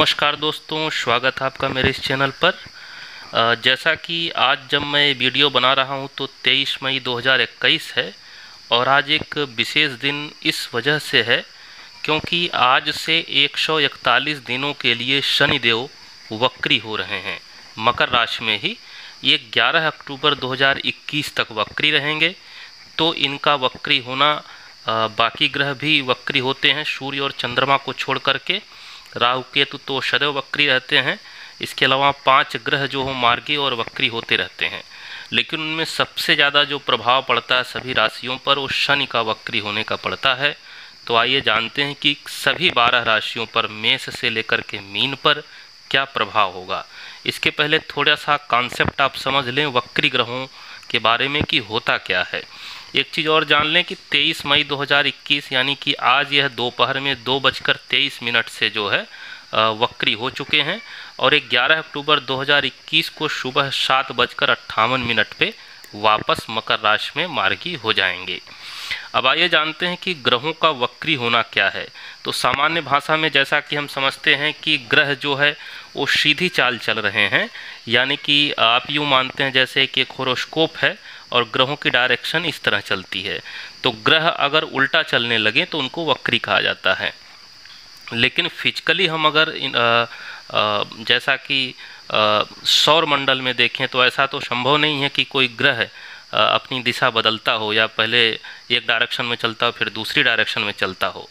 नमस्कार दोस्तों, स्वागत है आपका मेरे इस चैनल पर। जैसा कि आज जब मैं वीडियो बना रहा हूं तो 23 मई 2021 है और आज एक विशेष दिन इस वजह से है क्योंकि आज से 141 दिनों के लिए शनिदेव वक्री हो रहे हैं मकर राशि में ही। ये 11 अक्टूबर 2021 तक वक्री रहेंगे। तो इनका वक्री होना, बाकी ग्रह भी वक्री होते हैं सूर्य और चंद्रमा को छोड़ करके। राहु केतु तो सदैव वक्री रहते हैं। इसके अलावा 5 ग्रह जो हो मार्गी और वक्री होते रहते हैं, लेकिन उनमें सबसे ज़्यादा जो प्रभाव पड़ता है सभी राशियों पर वो शनि का वक्री होने का पड़ता है। तो आइए जानते हैं कि सभी 12 राशियों पर मेष से लेकर के मीन पर क्या प्रभाव होगा। इसके पहले थोड़ा सा कॉन्सेप्ट आप समझ लें वक्री ग्रहों के बारे में कि होता क्या है। एक चीज़ और जान लें कि 23 मई 2021 यानी कि आज यह दोपहर में 2:23 से जो है वक्री हो चुके हैं और 11 अक्टूबर 2021 को सुबह 7:58 पे वापस मकर राशि में मार्गी हो जाएंगे। अब आइए जानते हैं कि ग्रहों का वक्री होना क्या है। तो सामान्य भाषा में जैसा कि हम समझते हैं कि ग्रह जो है वो सीधी चाल चल रहे हैं, यानी कि आप यूँ मानते हैं जैसे कि एक होरोस्कोप है और ग्रहों की डायरेक्शन इस तरह चलती है। तो ग्रह अगर उल्टा चलने लगे तो उनको वक्री कहा जाता है। लेकिन फिजिकली हम अगर जैसा कि सौर मंडल में देखें तो ऐसा तो संभव नहीं है कि कोई ग्रह अपनी दिशा बदलता हो या पहले एक डायरेक्शन में चलता हो फिर दूसरी डायरेक्शन में चलता हो।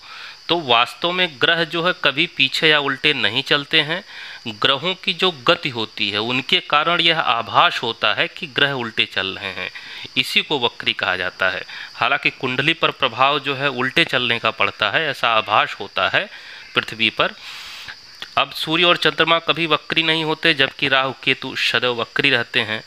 तो वास्तव में ग्रह जो है कभी पीछे या उल्टे नहीं चलते हैं। ग्रहों की जो गति होती है उनके कारण यह आभास होता है कि ग्रह उल्टे चल रहे हैं, इसी को वक्री कहा जाता है। हालांकि कुंडली पर प्रभाव जो है उल्टे चलने का पड़ता है, ऐसा आभास होता है पृथ्वी पर। अब सूर्य और चंद्रमा कभी वक्री नहीं होते, जबकि राहु केतु सदैव वक्री रहते हैं।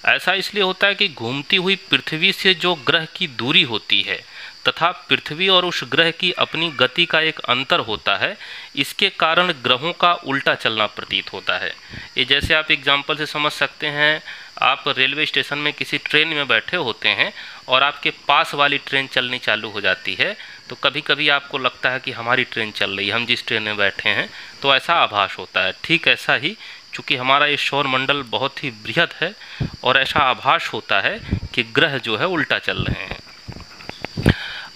ऐसा इसलिए होता है कि घूमती हुई पृथ्वी से जो ग्रह की दूरी होती है तथा पृथ्वी और उस ग्रह की अपनी गति का एक अंतर होता है, इसके कारण ग्रहों का उल्टा चलना प्रतीत होता है। ये जैसे आप एग्जाम्पल से समझ सकते हैं, आप रेलवे स्टेशन में किसी ट्रेन में बैठे होते हैं और आपके पास वाली ट्रेन चलनी चालू हो जाती है, तो कभी कभी आपको लगता है कि हमारी ट्रेन चल रही है, हम जिस ट्रेन में बैठे हैं, तो ऐसा आभास होता है। ठीक ऐसा ही चूँकि हमारा ये सौर मंडल बहुत ही बृहद है और ऐसा आभास होता है कि ग्रह जो है उल्टा चल रहे हैं।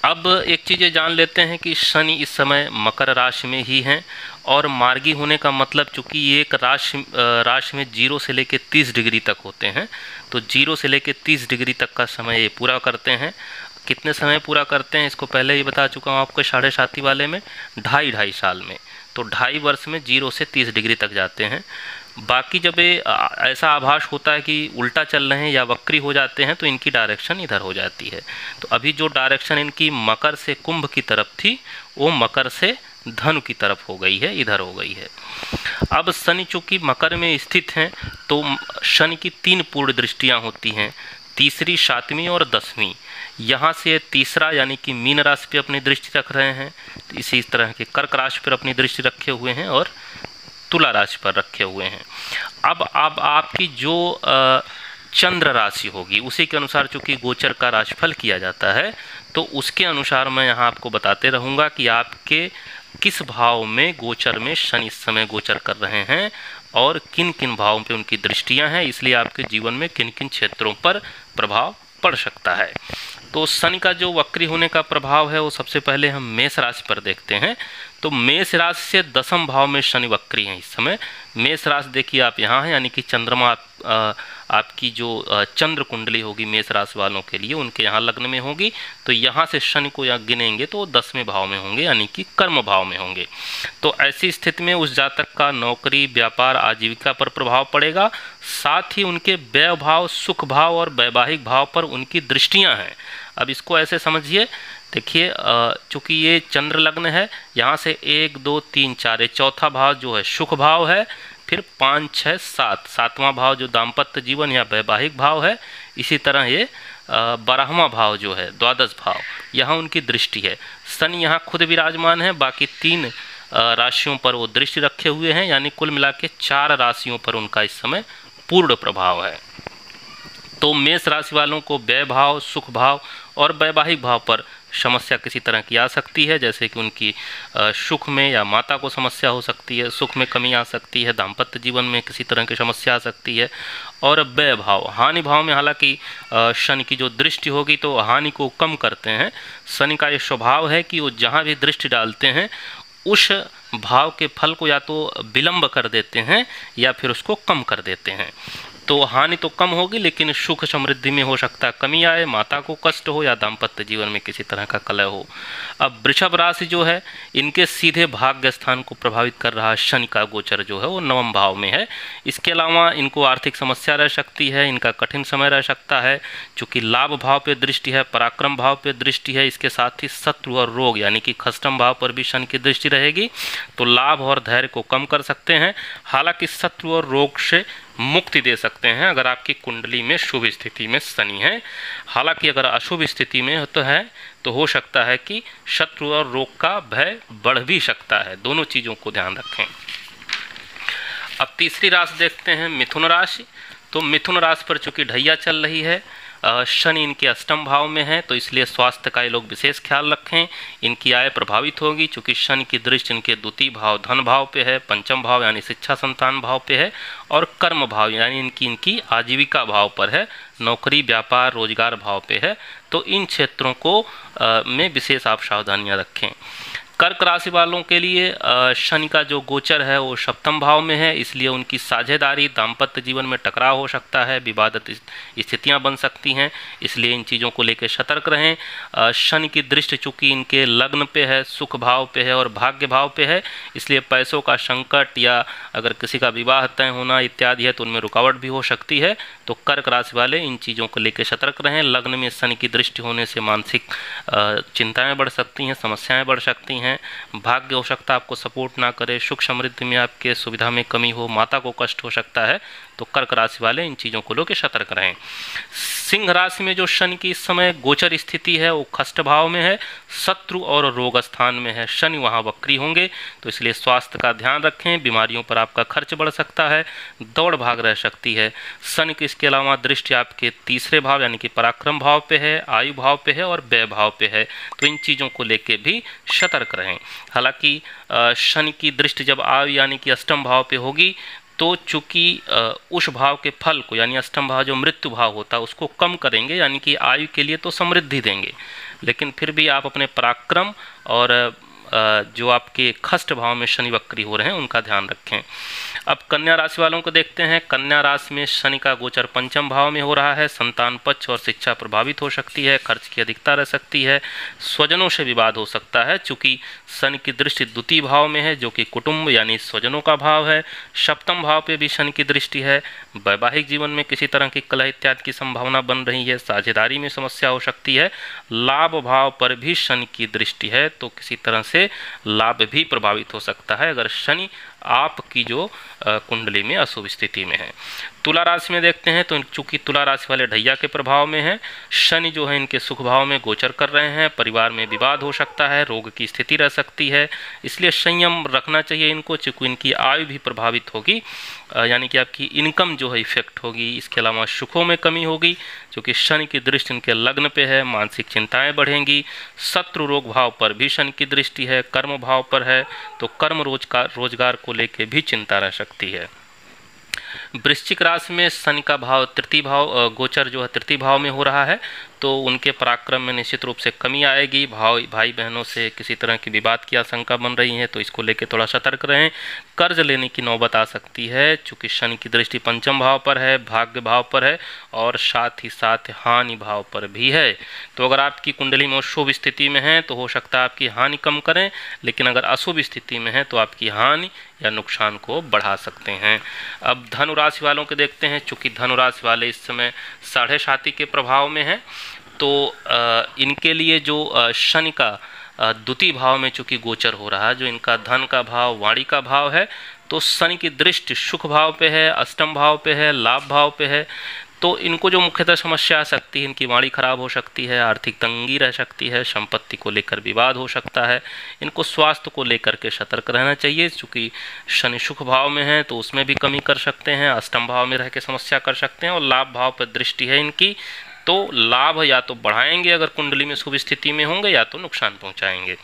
अब एक चीज़ ये जान लेते हैं कि शनि इस समय मकर राशि में ही हैं और मार्गी होने का मतलब चूँकि ये एक राशि में 0 से लेकर 30 डिग्री तक होते हैं, तो 0 से लेकर 30 डिग्री तक का समय ये पूरा करते हैं। कितने समय पूरा करते हैं इसको पहले ही बता चुका हूँ आपको, साढ़े साथी वाले में 2.5 साल में, तो 2.5 वर्ष में 0 से 30 डिग्री तक जाते हैं। बाकी जब ये ऐसा आभास होता है कि उल्टा चल रहे हैं या वक्री हो जाते हैं तो इनकी डायरेक्शन इधर हो जाती है। तो अभी जो डायरेक्शन इनकी मकर से कुंभ की तरफ थी वो मकर से धनु की तरफ हो गई है, इधर हो गई है। अब शनि चूँकि मकर में स्थित हैं तो शनि की 3 पूर्ण दृष्टियाँ होती हैं, तीसरी, 7वीं और 10वीं। यहाँ से तीसरा यानी कि मीन राशि पे अपनी दृष्टि रख रहे हैं, इसी तरह के कर्क राशि पर अपनी दृष्टि रखे हुए हैं और तुला राशि पर रखे हुए हैं। अब आपकी जो चंद्र राशि होगी उसी के अनुसार चूंकि गोचर का राशिफल किया जाता है, तो उसके अनुसार मैं यहाँ आपको बताते रहूँगा कि आपके किस भाव में गोचर में शनि इस समय गोचर कर रहे हैं और किन किन भावों पे उनकी दृष्टियाँ हैं, इसलिए आपके जीवन में किन किन क्षेत्रों पर प्रभाव पड़ सकता है। तो शनि का जो वक्री होने का प्रभाव है वो सबसे पहले हम मेष राशि पर देखते हैं। तो मेष राशि से 10वें भाव में शनि वक्री हैं इस समय। मेष राशि देखिए आप यहाँ है, यानी कि चंद्रमा आपकी जो चंद्र कुंडली होगी मेष राशि वालों के लिए उनके यहाँ लग्न में होगी, तो यहाँ से शनि को यहाँ गिनेंगे तो 10वें भाव में होंगे, यानी कि कर्म भाव में होंगे। तो ऐसी स्थिति में उस जातक का नौकरी, व्यापार, आजीविका पर प्रभाव पड़ेगा। साथ ही उनके व्यय भाव, सुख भाव और वैवाहिक भाव पर उनकी दृष्टियाँ हैं। अब इसको ऐसे समझिए, देखिए चूँकि ये चंद्र लग्न है, यहाँ से 1, 2, 3, 4 ये चौथा भाव जो है सुख भाव है, फिर 5, 6, 7 सातवां भाव जो दाम्पत्य जीवन या वैवाहिक भाव है। इसी तरह ये 12वां भाव जो है द्वादश भाव, यहाँ उनकी दृष्टि है। शनि यहाँ खुद विराजमान है, बाकी 3 राशियों पर वो दृष्टि रखे हुए हैं, यानी कुल मिला के 4 राशियों पर उनका इस समय पूर्ण प्रभाव है। तो मेष राशि वालों को व्यय भाव, सुख भाव और वैवाहिक भाव पर समस्या किसी तरह की आ सकती है, जैसे कि उनकी सुख में या माता को समस्या हो सकती है, सुख में कमी आ सकती है, दाम्पत्य जीवन में किसी तरह की समस्या आ सकती है। और व्यय भाव, हानि भाव में हालांकि शनि की जो दृष्टि होगी तो हानि को कम करते हैं। शनि का ये स्वभाव है कि वो जहाँ भी दृष्टि डालते हैं उस भाव के फल को या तो विलंब कर देते हैं या फिर उसको कम कर देते हैं। तो हानि तो कम होगी, लेकिन सुख समृद्धि में हो सकता है कमी आए, माता को कष्ट हो या दाम्पत्य जीवन में किसी तरह का कलह हो। अब वृषभ राशि जो है, इनके सीधे भाग्य स्थान को प्रभावित कर रहा शनि का गोचर जो है वो नवम भाव में है। इसके अलावा इनको आर्थिक समस्या रह सकती है, इनका कठिन समय रह सकता है। चूँकि लाभ भाव पे दृष्टि है, पराक्रम भाव पे दृष्टि है, इसके साथ ही शत्रु और रोग यानी कि खष्टम भाव पर भी शनि की दृष्टि रहेगी, तो लाभ और धैर्य को कम कर सकते हैं। हालांकि शत्रु और रोग से मुक्ति दे सकते हैं अगर आपकी कुंडली में शुभ स्थिति में शनि है। हालांकि अगर अशुभ स्थिति में तो हो सकता है कि शत्रु और रोग का भय बढ़ भी सकता है। दोनों चीज़ों को ध्यान रखें। अब तीसरी राशि देखते हैं, मिथुन राशि। तो मिथुन राशि पर चूंकि ढैया चल रही है, शनि इनके अष्टम भाव में है, तो इसलिए स्वास्थ्य का ये लोग विशेष ख्याल रखें। इनकी आय प्रभावित होगी चूँकि शनि की दृष्टि इनके द्वितीय भाव धन भाव पे है, पंचम भाव यानी शिक्षा संतान भाव पे है, और कर्म भाव यानी इनकी आजीविका भाव पर है, नौकरी व्यापार रोजगार भाव पे है। तो इन क्षेत्रों को में विशेष आप सावधानियाँ रखें। कर्क राशि वालों के लिए शनि का जो गोचर है वो सप्तम भाव में है, इसलिए उनकी साझेदारी दाम्पत्य जीवन में टकराव हो सकता है, विवादित स्थितियां बन सकती हैं, इसलिए इन चीज़ों को लेकर सतर्क रहें। शनि की दृष्टि चूँकि इनके लग्न पे है, सुख भाव पे है और भाग्य भाव पे है, इसलिए पैसों का संकट या अगर किसी का विवाह तय होना इत्यादि है तो उनमें रुकावट भी हो सकती है। तो कर्क राशि वाले इन चीज़ों को लेकर सतर्क रहें। लग्न में शनि की दृष्टि होने से मानसिक चिंताएँ बढ़ सकती हैं, समस्याएँ बढ़ सकती हैं। भाग्य हो सकता है आपको सपोर्ट ना करे, सुख समृद्धि में आपके सुविधा में कमी हो, माता को कष्ट हो सकता है। तो कर्क राशि वाले इन चीज़ों को लेकर सतर्क रहें। सिंह राशि में जो शनि की इस समय गोचर स्थिति है वो खष्ट भाव में है, शत्रु और रोग स्थान में है, शनि वहाँ वक्री होंगे, तो इसलिए स्वास्थ्य का ध्यान रखें। बीमारियों पर आपका खर्च बढ़ सकता है, दौड़ भाग रह सकती है। शनि की इसके अलावा दृष्टि आपके तीसरे भाव यानी कि पराक्रम भाव पे है, आयु भाव पे है और व्यय भाव पे है, तो इन चीज़ों को लेकर भी सतर्क रहें। हालांकि शनि की दृष्टि जब आयु यानी कि अष्टम भाव पे होगी तो चूंकि उस भाव के फल को यानी अष्टम भाव जो मृत्यु भाव होता है उसको कम करेंगे, यानी कि आयु के लिए तो समृद्धि देंगे, लेकिन फिर भी आप अपने पराक्रम और जो आपके खष्ट भाव में शनि वक्री हो रहे हैं उनका ध्यान रखें। अब कन्या राशि वालों को देखते हैं। कन्या राशि में शनि का गोचर पंचम भाव में हो रहा है, संतान पक्ष और शिक्षा प्रभावित हो सकती है, खर्च की अधिकता रह सकती है, स्वजनों से विवाद हो सकता है चूँकि शनि की दृष्टि द्वितीय भाव में है जो कि कुटुंब यानी स्वजनों का भाव है। सप्तम भाव पे भी शनि की दृष्टि है, वैवाहिक जीवन में किसी तरह की कलह इत्यादि की संभावना बन रही है, साझेदारी में समस्या हो सकती है। लाभ भाव पर भी शनि की दृष्टि है तो किसी तरह से लाभ भी प्रभावित हो सकता है अगर शनि आपकी जो कुंडली में अशुभ स्थिति में है। तुला राशि में देखते हैं तो चूंकि तुला राशि वाले ढैया के प्रभाव में है, शनि जो है इनके सुख भाव में गोचर कर रहे हैं, परिवार में विवाद हो सकता है, रोग की स्थिति रह सकती है, इसलिए संयम रखना चाहिए इनको चूँकि इनकी आयु भी प्रभावित होगी, यानी कि आपकी इनकम जो है इफेक्ट होगी। इसके अलावा सुखों में कमी होगी क्योंकि शनि की दृष्टि इनके लग्न पे है, मानसिक चिंताएं बढ़ेंगी। शत्रु रोग भाव पर भी शनि की दृष्टि है, कर्म भाव पर है तो कर्म रोजगार को लेके भी चिंता रह सकती है। वृश्चिक राशि में शनि का भाव तृतीय भाव गोचर जो है तृतीय भाव में हो रहा है, तो उनके पराक्रम में निश्चित रूप से कमी आएगी। भाई बहनों से किसी तरह की विवाद की आशंका बन रही है तो इसको लेकर थोड़ा सतर्क रहें। कर्ज लेने की नौबत आ सकती है चूँकि शनि की दृष्टि पंचम भाव पर है, भाग्य भाव पर है और साथ ही साथ हानि भाव पर भी है। तो अगर आपकी कुंडली में शुभ स्थिति में है तो हो सकता है आपकी हानि कम करें, लेकिन अगर अशुभ स्थिति में है तो आपकी हानि या नुकसान को बढ़ा सकते हैं। अब धनु राशि वालों के देखते हैं। चूँकि धनु राशि वाले इस समय साढ़े साथी के प्रभाव में है तो इनके लिए जो शनि का द्वितीय भाव में चूँकि गोचर हो रहा है, जो इनका धन का भाव वाणी का भाव है, तो शनि की दृष्टि सुख भाव पे है, अष्टम भाव पे है, लाभ भाव पे है, तो इनको जो मुख्यतः समस्या आ सकती है, इनकी वाणी खराब हो सकती है, आर्थिक तंगी रह सकती है, संपत्ति को लेकर विवाद हो सकता है। इनको स्वास्थ्य को लेकर के सतर्क रहना चाहिए क्योंकि शनि सुख भाव में है तो उसमें भी कमी कर सकते हैं, अष्टम भाव में रह के समस्या कर सकते हैं और लाभ भाव पर दृष्टि है इनकी तो लाभ या तो बढ़ाएंगे अगर कुंडली में शुभ स्थिति में होंगे, या तो नुकसान पहुंचाएंगे।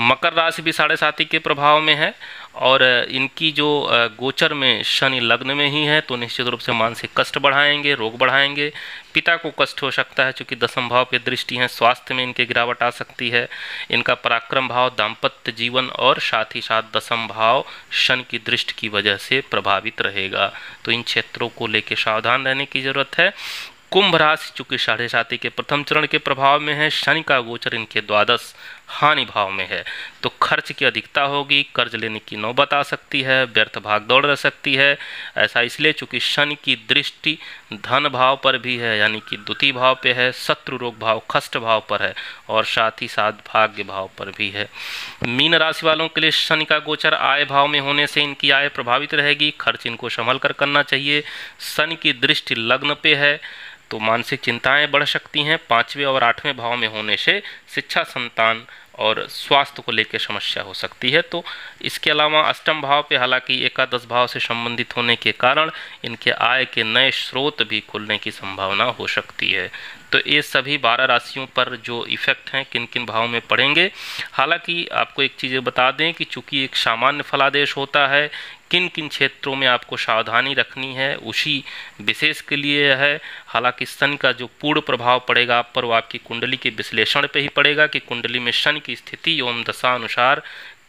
मकर राशि भी साढ़े साथी के प्रभाव में है और इनकी जो गोचर में शनि लग्न में ही है, तो निश्चित रूप से मानसिक कष्ट बढ़ाएंगे, रोग बढ़ाएंगे। पिता को कष्ट हो सकता है क्योंकि दसम भाव पे दृष्टि है, स्वास्थ्य में इनके गिरावट आ सकती है। इनका पराक्रम भाव दाम्पत्य जीवन और साथ ही साथ दसम भाव शनि की दृष्टि की वजह से प्रभावित रहेगा, तो इन क्षेत्रों को लेकर सावधान रहने की जरूरत है। कुंभ राशि चूंकि साढ़े साथी के प्रथम चरण के प्रभाव में है, शनि का गोचर इनके द्वादश हानि भाव में है, तो खर्च की अधिकता होगी, कर्ज लेने की नौबत आ सकती है, व्यर्थ भाग दौड़ रह सकती है। ऐसा इसलिए चूंकि शनि की दृष्टि धन भाव पर भी है, यानी कि द्वितीय भाव पे है, शत्रु रोग भाव खष्ट भाव पर है और साथ ही साथ भाग्य भाव पर भी है। मीन राशि वालों के लिए शनि का गोचर आय भाव में होने से इनकी आय प्रभावित रहेगी, खर्च इनको संभल कर करना चाहिए। शनि की दृष्टि लग्न पे है तो मानसिक चिंताएं बढ़ सकती हैं। 5वें और 8वें भाव में होने से शिक्षा, संतान और स्वास्थ्य को लेकर समस्या हो सकती है। तो इसके अलावा अष्टम भाव पे हालांकि एकादश भाव से संबंधित होने के कारण इनके आय के नए स्रोत भी खुलने की संभावना हो सकती है। तो ये सभी 12 राशियों पर जो इफेक्ट हैं किन किन भाव में पड़ेंगे। हालांकि आपको एक चीज़ बता दें कि चूंकि एक सामान्य फलादेश होता है, किन किन क्षेत्रों में आपको सावधानी रखनी है उसी विशेष के लिए है। हालांकि शनि का जो पूर्ण प्रभाव पड़ेगा आप पर वो आपकी कुंडली के विश्लेषण पे ही पड़ेगा कि कुंडली में शनि की स्थिति एवं दशा अनुसार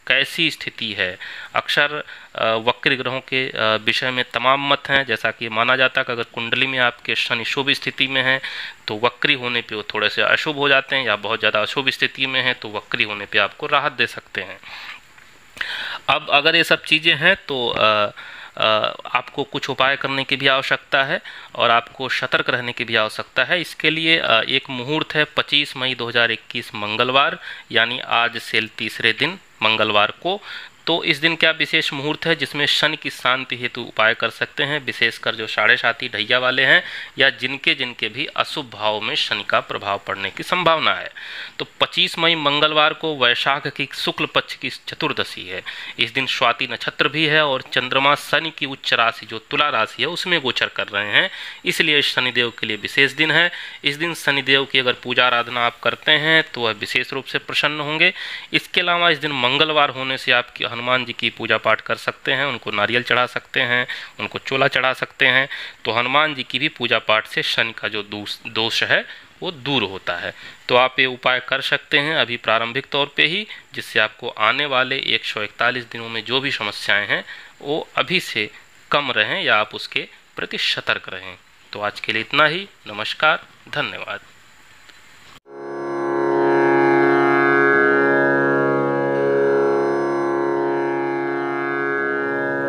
कैसी स्थिति है। अक्सर वक्र ग्रहों के विषय में तमाम मत हैं, जैसा कि माना जाता है कि अगर कुंडली में आपके शनि शुभ स्थिति में है तो वक्री होने पे वो थोड़े से अशुभ हो जाते हैं, या बहुत ज़्यादा अशुभ स्थिति में है तो वक्री होने पे आपको राहत दे सकते हैं। अब अगर ये सब चीज़ें हैं तो आपको कुछ उपाय करने की भी आवश्यकता है और आपको सतर्क रहने की भी आवश्यकता है। इसके लिए एक मुहूर्त है 25 मई 2021 मंगलवार, यानी आज से तीसरे दिन मंगलवार को। तो इस दिन क्या विशेष मुहूर्त है जिसमें शनि की शांति हेतु उपाय कर सकते हैं, विशेषकर जो साढ़े साथी ढैया वाले हैं या जिनके जिनके भी अशुभ भाव में शनि का प्रभाव पड़ने की संभावना है। तो 25 मई मंगलवार को वैशाख की शुक्ल पक्ष की चतुर्दशी है। इस दिन स्वाति नक्षत्र भी है और चंद्रमा शनि की उच्च राशि जो तुला राशि है उसमें गोचर कर रहे हैं, इसलिए शनिदेव के लिए विशेष दिन है। इस दिन शनिदेव की अगर पूजा आराधना आप करते हैं तो वह विशेष रूप से प्रसन्न होंगे। इसके अलावा इस दिन मंगलवार होने से आप हनुमान जी की पूजा पाठ कर सकते हैं, उनको नारियल चढ़ा सकते हैं, उनको चोला चढ़ा सकते हैं। तो हनुमान जी की भी पूजा पाठ से शनि का जो दोष है वो दूर होता है। तो आप ये उपाय कर सकते हैं अभी प्रारंभिक तौर पे ही, जिससे आपको आने वाले 141 दिनों में जो भी समस्याएं हैं वो अभी से कम रहें या आप उसके प्रति सतर्क रहें। तो आज के लिए इतना ही। नमस्कार, धन्यवाद।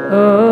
Oh